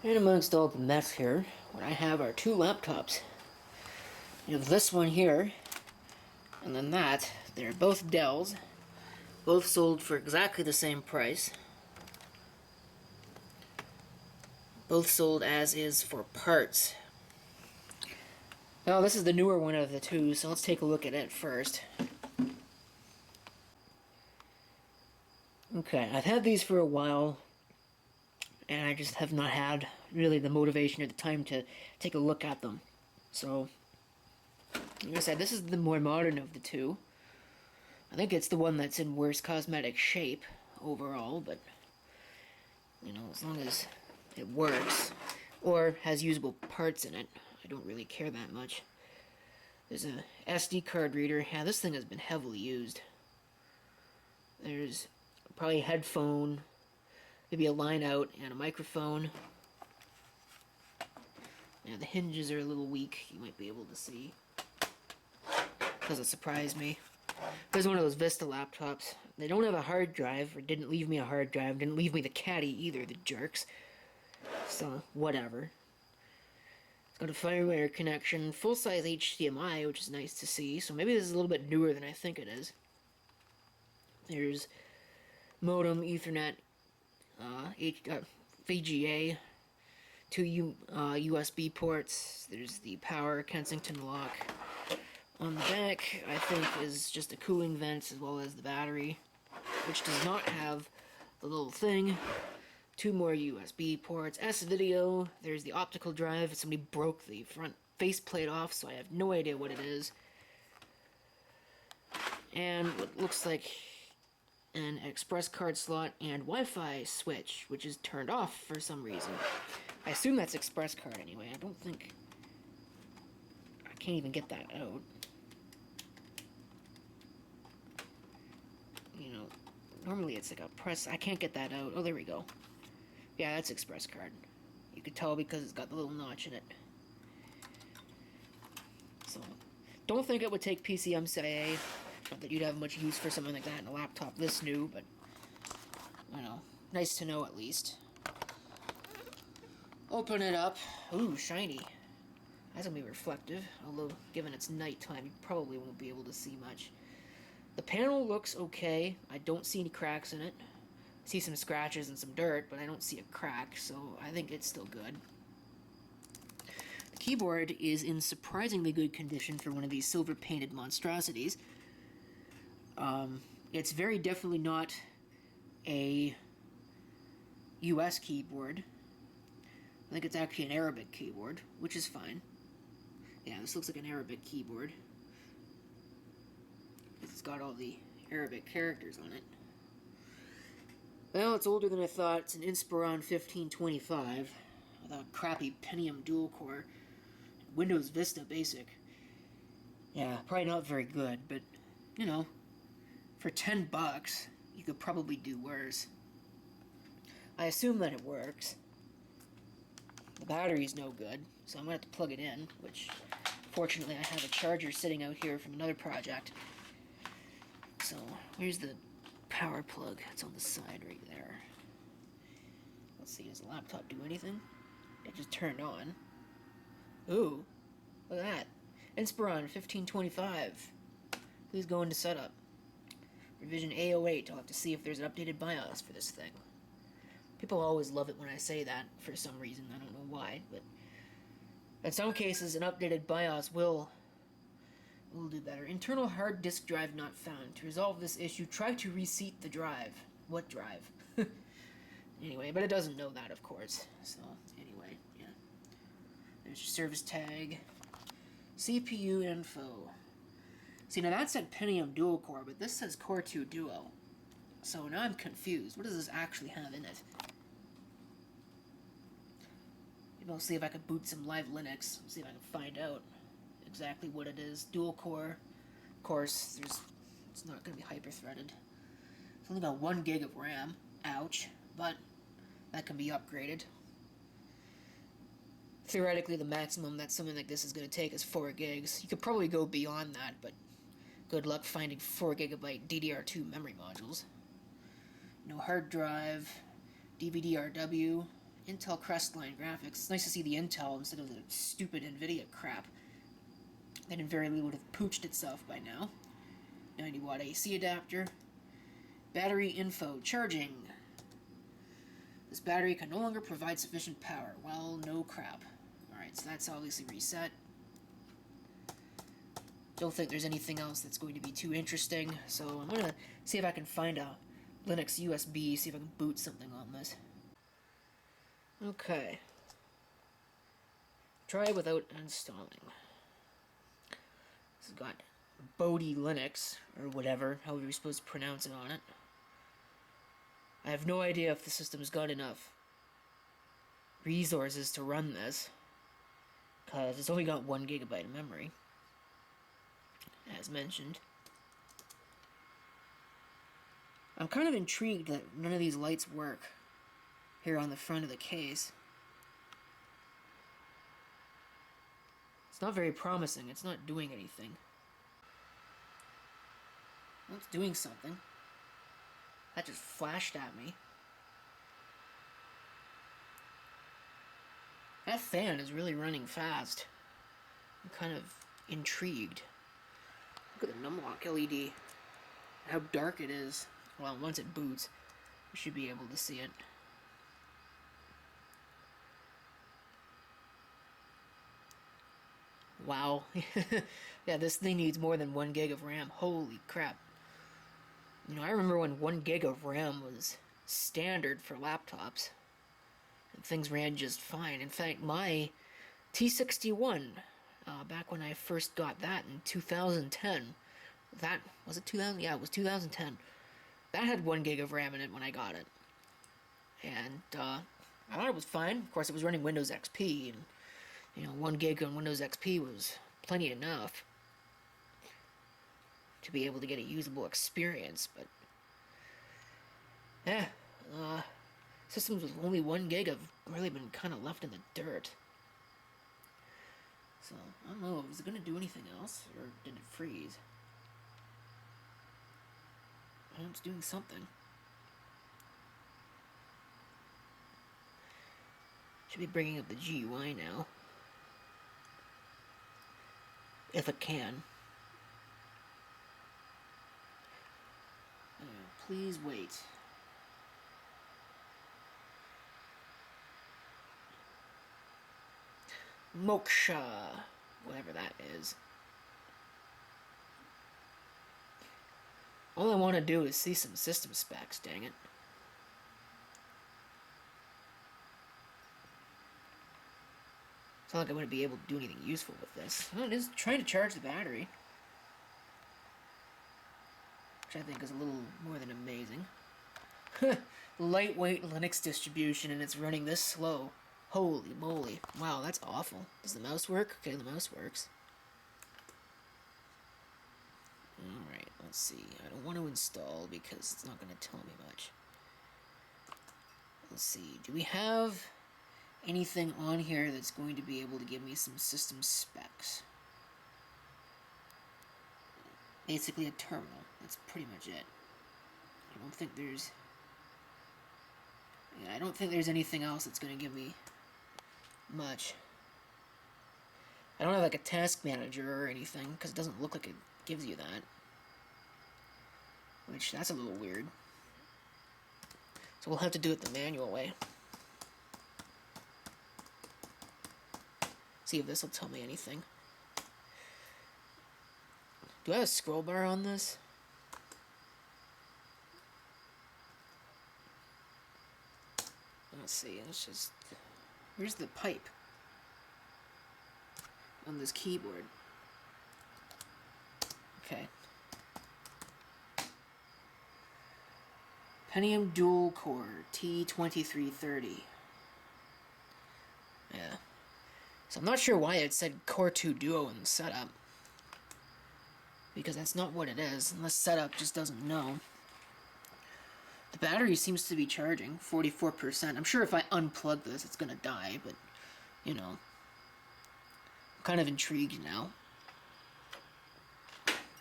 And amongst all the mess here, what I have are two laptops. You have this one here, and then that. They're both Dells, both sold for exactly the same price. Both sold as is for parts. Now, this is the newer one of the two, so let's take a look at it first. Okay, I've had these for a while, and I just have not had really the motivation or the time to take a look at them. So, like I said, this is the more modern of the two. I think it's the one that's in worse cosmetic shape overall, but, you know, as long as it works, or has usable parts in it, I don't really care that much. There's a SD card reader. Yeah, this thing has been heavily used. There's probably a headphone, maybe a line out, and a microphone. Yeah, the hinges are a little weak, you might be able to see. Doesn't surprise me. There's one of those Vista laptops. They don't have a hard drive, or didn't leave me a hard drive, didn't leave me the caddy either, the jerks. So, whatever. It's got a firewire connection, full-size HDMI, which is nice to see, so maybe this is a little bit newer than I think it is. There's modem, Ethernet, VGA, two USB ports. There's the power Kensington lock. On the back, I think, is just a cooling vent as well as the battery, which does not have the little thing. Two more USB ports. S-video. There's the optical drive. Somebody broke the front faceplate off, so I have no idea what it is. And what looks like an express card slot and Wi-Fi switch, which is turned off for some reason. I assume that's express card anyway. I don't think... I can't even get that out. You know, normally it's like a press... I can't get that out. Oh, there we go. Yeah, that's express card. You could tell because it's got the little notch in it. So, don't think it would take PCMCIA. Not that you'd have much use for something like that in a laptop this new, but, you know, nice to know at least. Open it up. Ooh, shiny. That's gonna be reflective, although given it's nighttime, you probably won't be able to see much. The panel looks okay. I don't see any cracks in it. I see some scratches and some dirt, but I don't see a crack, so I think it's still good. The keyboard is in surprisingly good condition for one of these silver-painted monstrosities. It's very definitely not a US keyboard. I think it's actually an Arabic keyboard, which is fine. Yeah, this looks like an Arabic keyboard. It's got all the Arabic characters on it. Well, it's older than I thought. It's an Inspiron 1525 with a crappy Pentium dual-core. Windows Vista Basic. Yeah, probably not very good, but, you know, for $10, you could probably do worse. I assume that it works. The battery's no good, so I'm going to have to plug it in, which, fortunately, I have a charger sitting out here from another project. So, here's the power plug. It's on the side right there. Let's see, does the laptop do anything? It just turned on. Ooh, look at that. Inspiron 1525. Please go into setup. Revision A08. I'll have to see if there's an updated BIOS for this thing. People always love it when I say that, for some reason. I don't know why, but in some cases, an updated BIOS will do better. Internal hard disk drive not found. To resolve this issue, try to reseat the drive. What drive? Anyway, but it doesn't know that, of course. So, anyway, yeah. There's your service tag. CPU info. See, now that said Pentium dual core, but this says Core 2 Duo. So now I'm confused. What does this actually have in it? Maybe I'll see if I can boot some live Linux. See if I can find out exactly what it is. Dual core. Of course, it's not going to be hyper-threaded. It's only got 1 gig of RAM. Ouch. But that can be upgraded. Theoretically, the maximum that something like this is going to take is 4 gigs. You could probably go beyond that, but good luck finding 4 gigabyte DDR2 memory modules. No hard drive, DVD-RW, Intel Crestline graphics. It's nice to see the Intel instead of the stupid NVIDIA crap. That invariably would have pooched itself by now. 90-watt AC adapter. Battery info. Charging. This battery can no longer provide sufficient power. Well, no crap. Alright, so that's obviously reset. Don't think there's anything else that's going to be too interesting, so I'm going to see if I can find a Linux USB, see if I can boot something on this. Okay. Try without installing. This has got Bodhi Linux, or whatever, however you're supposed to pronounce it on it. I have no idea if the system's got enough resources to run this, because it's only got 1 gigabyte of memory, as mentioned. I'm kind of intrigued that none of these lights work here on the front of the case. It's not very promising. It's not doing anything. Well, it's doing something. That just flashed at me. That fan is really running fast. I'm kind of intrigued. Look at the numlock LED. How dark it is. Well, once it boots, you should be able to see it. Wow. Yeah, this thing needs more than 1 gig of RAM. Holy crap. You know, I remember when 1 gig of RAM was standard for laptops. And things ran just fine. In fact, my T61, back when I first got that in 2010, was it 2000? Yeah, it was 2010. That had 1 gig of RAM in it when I got it. And, I thought it was fine. Of course, it was running Windows XP, and, you know, 1 gig on Windows XP was plenty enough to be able to get a usable experience, but yeah, systems with only 1 gig have really been kind of left in the dirt. So, I don't know, is it going to do anything else, or did it freeze? Well, it's doing something. Should be bringing up the GUI now. If it can. Please wait. Moksha, whatever that is. All I want to do is see some system specs, dang it. It's not like I'm going to be able to do anything useful with this. Oh, it is trying to charge the battery, which I think is a little more than amazing. Lightweight Linux distribution, and it's running this slow. Holy moly. Wow, that's awful. Does the mouse work? Okay, the mouse works. Alright, let's see. I don't want to install because it's not going to tell me much. Let's see. Do we have anything on here that's going to be able to give me some system specs? Basically a terminal. That's pretty much it. I don't think there's... Yeah, I don't think there's anything else that's going to give me much. I don't have like a task manager or anything, because it doesn't look like it gives you that. Which, that's a little weird. So we'll have to do it the manual way. See if this will tell me anything. Do I have a scroll bar on this? Let's see, let's just... Where's the pipe? On this keyboard. Okay. Pentium dual core T2330. Yeah. So I'm not sure why it said Core 2 Duo in the setup. Because that's not what it is, unless setup just doesn't know. The battery seems to be charging, 44%. I'm sure if I unplug this, it's gonna die, but, you know. I'm kind of intrigued now.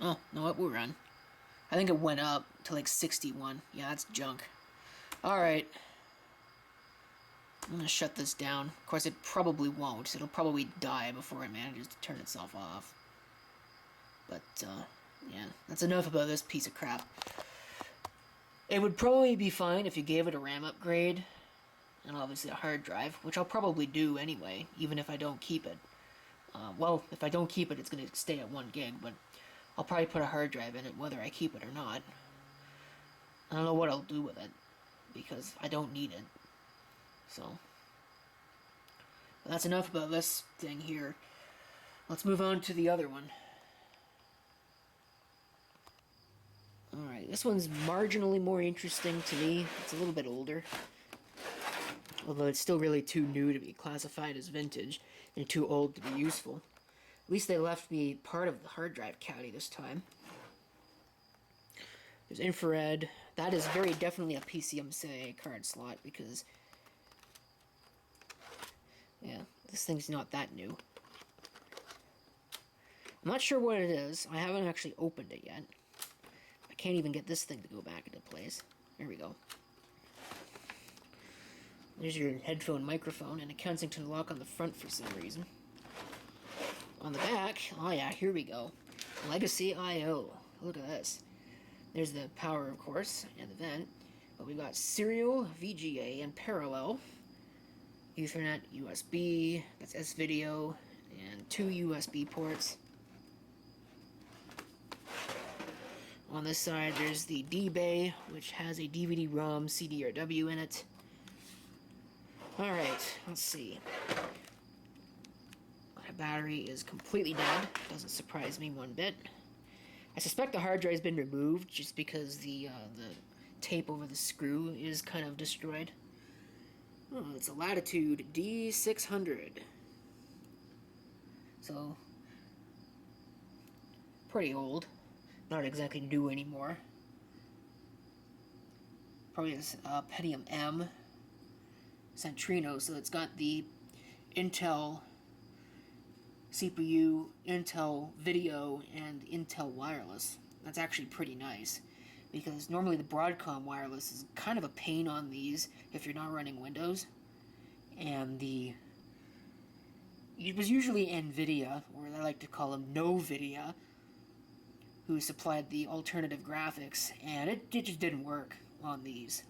Oh, no, it will run. I think it went up to like 61. Yeah, that's junk. Alright. I'm gonna shut this down. Of course, it probably won't. It'll probably die before it manages to turn itself off. But, yeah, that's enough about this piece of crap. It would probably be fine if you gave it a RAM upgrade, and obviously a hard drive, which I'll probably do anyway, even if I don't keep it. Well, if I don't keep it, it's going to stay at 1 gig, but I'll probably put a hard drive in it, whether I keep it or not. I don't know what I'll do with it, because I don't need it. So, but that's enough about this thing here. Let's move on to the other one. Alright, this one's marginally more interesting to me. It's a little bit older. Although it's still really too new to be classified as vintage, and too old to be useful. At least they left me part of the hard drive cavity this time. There's infrared. That is very definitely a PCMCIA card slot, because... yeah, this thing's not that new. I'm not sure what it is. I haven't actually opened it yet. I can't even get this thing to go back into place. There we go. There's your headphone microphone and a Kensington lock on the front for some reason. On the back, oh yeah, here we go. Legacy I/O. Look at this. There's the power, of course, and the vent. But we've got serial, VGA, and parallel. Ethernet, USB, that's S-Video, and 2 USB ports. On this side, there's the D-Bay, which has a DVD-ROM CDRW in it. Alright, let's see. My battery is completely dead. Doesn't surprise me one bit. I suspect the hard drive's been removed just because the tape over the screw is kind of destroyed. Oh, it's a Latitude D600. So, pretty old. Not exactly new anymore. Probably a Pentium M Centrino, so it's got the Intel CPU, Intel video, and Intel wireless. That's actually pretty nice, because normally the Broadcom wireless is kind of a pain on these if you're not running Windows. And it was usually NVIDIA, or I like to call them NoVIDIA, who supplied the alternative graphics, and it just didn't work on these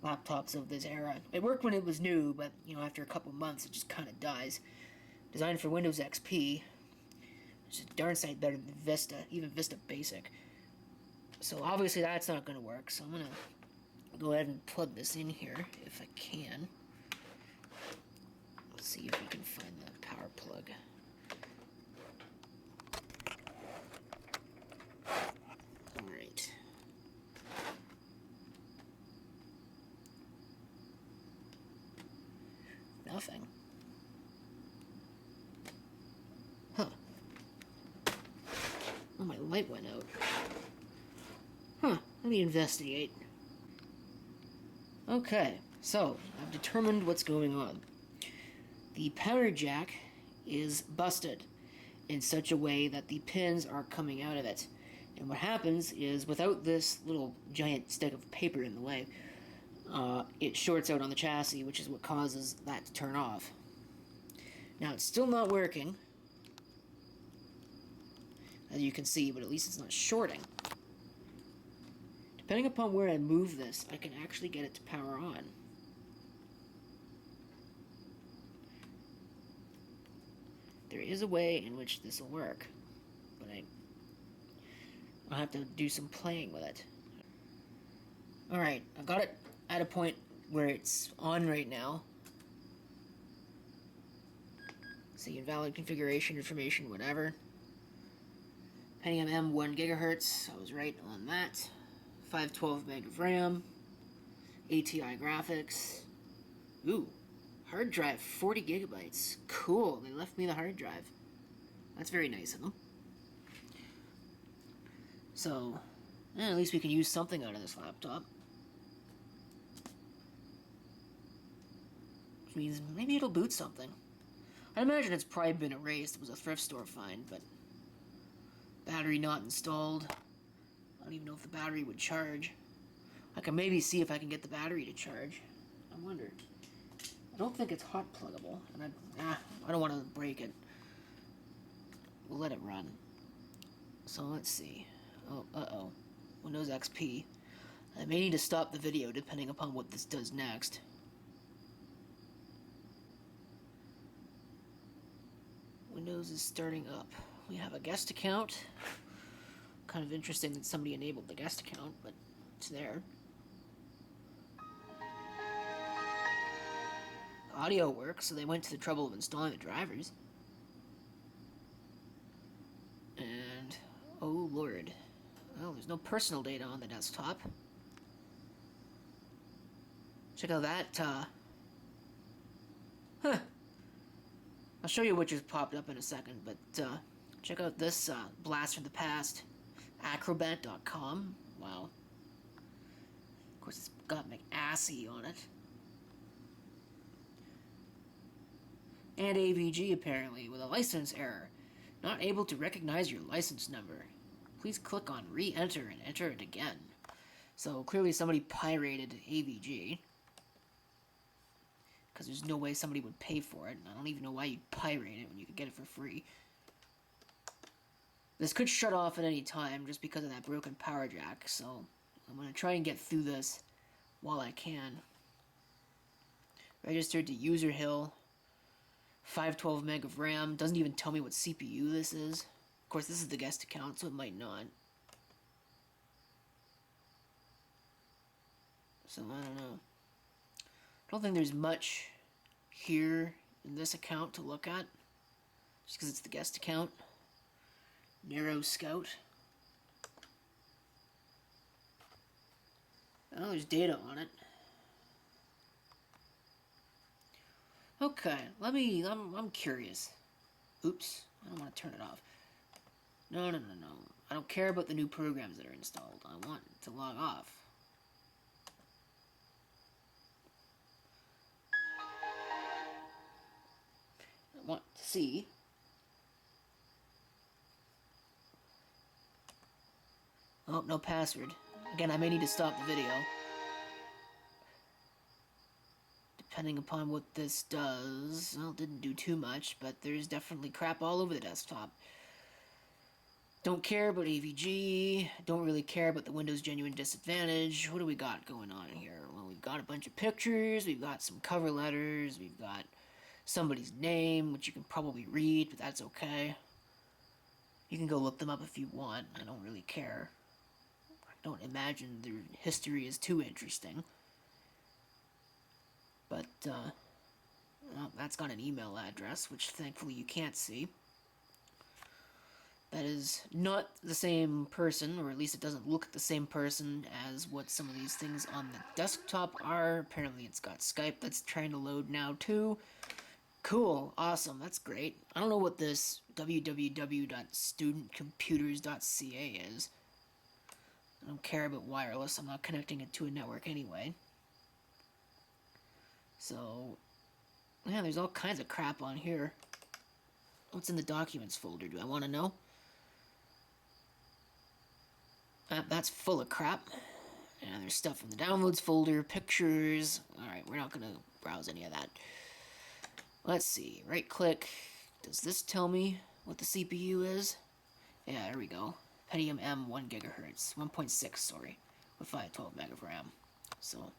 laptops of this era. It worked when it was new, but after a couple months it just kind of dies. Designed for Windows XP, which is darn sight better than Vista, even Vista Basic. So obviously that's not going to work, so I'm going to go ahead and plug this in here if I can. Let's see if we can find the power plug. Alright. Nothing. Huh. Oh, my light went out. Huh. Let me investigate. Okay, so I've determined what's going on. The power jack is busted in such a way that the pins are coming out of it. And what happens is, without this little giant stick of paper in the way, it shorts out on the chassis, which is what causes that to turn off. Now, it's still not working, as you can see, but at least it's not shorting. Depending upon where I move this, I can actually get it to power on. There is a way in which this will work, but I'll have to do some playing with it. Alright, I've got it at a point where it's on right now. See, invalid configuration information, whatever. Pentium M 1 GHz, I was right on that. 512 meg of RAM. ATI graphics. Ooh, hard drive, 40 gigabytes. Cool, they left me the hard drive. That's very nice of them. So, at least we can use something out of this laptop. Which means maybe it'll boot something. I imagine it's probably been erased. It was a thrift store find, but battery not installed. I don't even know if the battery would charge. I can maybe see if I can get the battery to charge. I wonder. don't think it's hot pluggable, and I don't want to break it. We'll let it run. So let's see. Oh, uh-oh. Windows XP. I may need to stop the video depending upon what this does next. Windows is starting up. We have a guest account. Kind of interesting that somebody enabled the guest account, but it's there. Audio works, so they went to the trouble of installing the drivers. And, oh lord. Well, there's no personal data on the desktop. Check out that, I'll show you what just popped up in a second, but, check out this, blast from the past. Acrobat.com. Wow. Of course, it's got McAssey on it. And AVG, apparently, with a license error. Not able to recognize your license number. Please click on re-enter and enter it again. So, clearly somebody pirated AVG. Because there's no way somebody would pay for it. And I don't even know why you'd pirate it when you could get it for free. This could shut off at any time just because of that broken power jack. So, I'm going to try and get through this while I can. Registered to user hill. 512 meg of RAM. Doesn't even tell me what CPU this is. Of course, this is the guest account, so it might not. So, I don't know. I don't think there's much here in this account to look at. Just because it's the guest account. Narrow Scout. Oh, there's data on it. Okay, I'm curious. Oops, I don't want to turn it off. No. I don't care about the new programs that are installed. I want to log off. I want to see. Oh, no password. Again, I may need to stop the video. Depending upon what this does. Well, it didn't do too much, but there's definitely crap all over the desktop. Don't care about AVG. Don't really care about the Windows Genuine Disadvantage. What do we got going on here? Well, we've got a bunch of pictures. We've got some cover letters. We've got somebody's name, which you can probably read, but that's okay. You can go look them up if you want. I don't really care. I don't imagine their history is too interesting. But, well, that's got an email address, which thankfully you can't see. That is not the same person, or at least it doesn't look like the same person as what some of these things on the desktop are. Apparently it's got Skype that's trying to load now, too. Cool, awesome, that's great. I don't know what this www.studentcomputers.ca is. I don't care about wireless, I'm not connecting it to a network anyway. So, yeah, there's all kinds of crap on here. What's in the documents folder? Do I want to know? That's full of crap. And there's stuff in the downloads folder, pictures. Alright, we're not going to browse any of that. Let's see. Right click. Does this tell me what the CPU is? Yeah, there we go. Pentium M 1 gigahertz. 1.6, sorry. With 512 meg of RAM. So,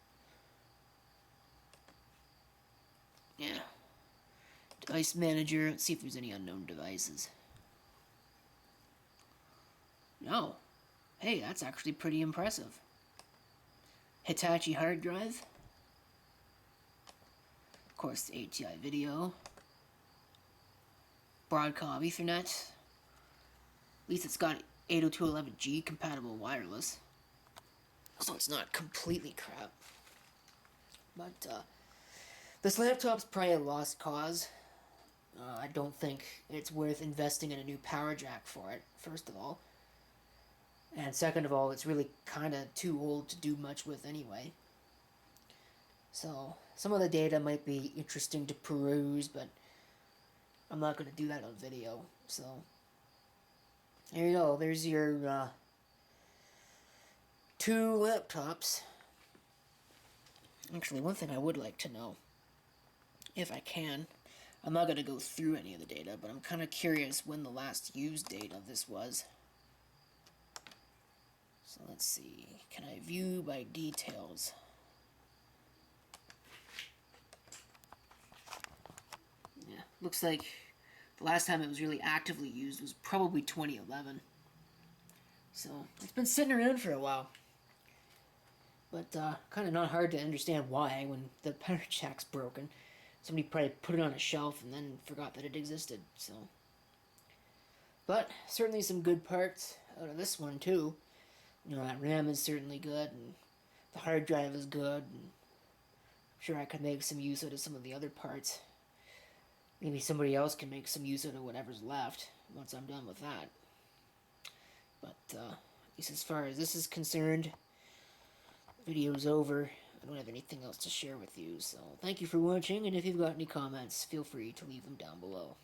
yeah. Device manager. Let's see if there's any unknown devices. No. Hey, that's actually pretty impressive. Hitachi hard drive. Of course, the ATI video. Broadcom Ethernet. At least it's got 802.11g compatible wireless. So it's not completely crap. But, this laptop's probably a lost cause. I don't think it's worth investing in a new power jack for it, first of all. And second of all, it's really kind of too old to do much with anyway. So, some of the data might be interesting to peruse, but I'm not going to do that on video. So, there you go. There's your two laptops. Actually, one thing I would like to know. if I can. I'm not going to go through any of the data, but I'm kind of curious when the last used date of this was. So let's see. Can I view by details? Yeah, looks like the last time it was really actively used was probably 2011. So it's been sitting around for a while. But kind of not hard to understand why when the power jack's broken. Somebody probably put it on a shelf and then forgot that it existed. So, but certainly some good parts out of this one too. You know, that RAM is certainly good, and the hard drive is good. And I'm sure I could make some use out of some of the other parts. Maybe somebody else can make some use out of whatever's left once I'm done with that. But at least as far as this is concerned, the video's over. I don't have anything else to share with you, so thank you for watching, and if you've got any comments, feel free to leave them down below.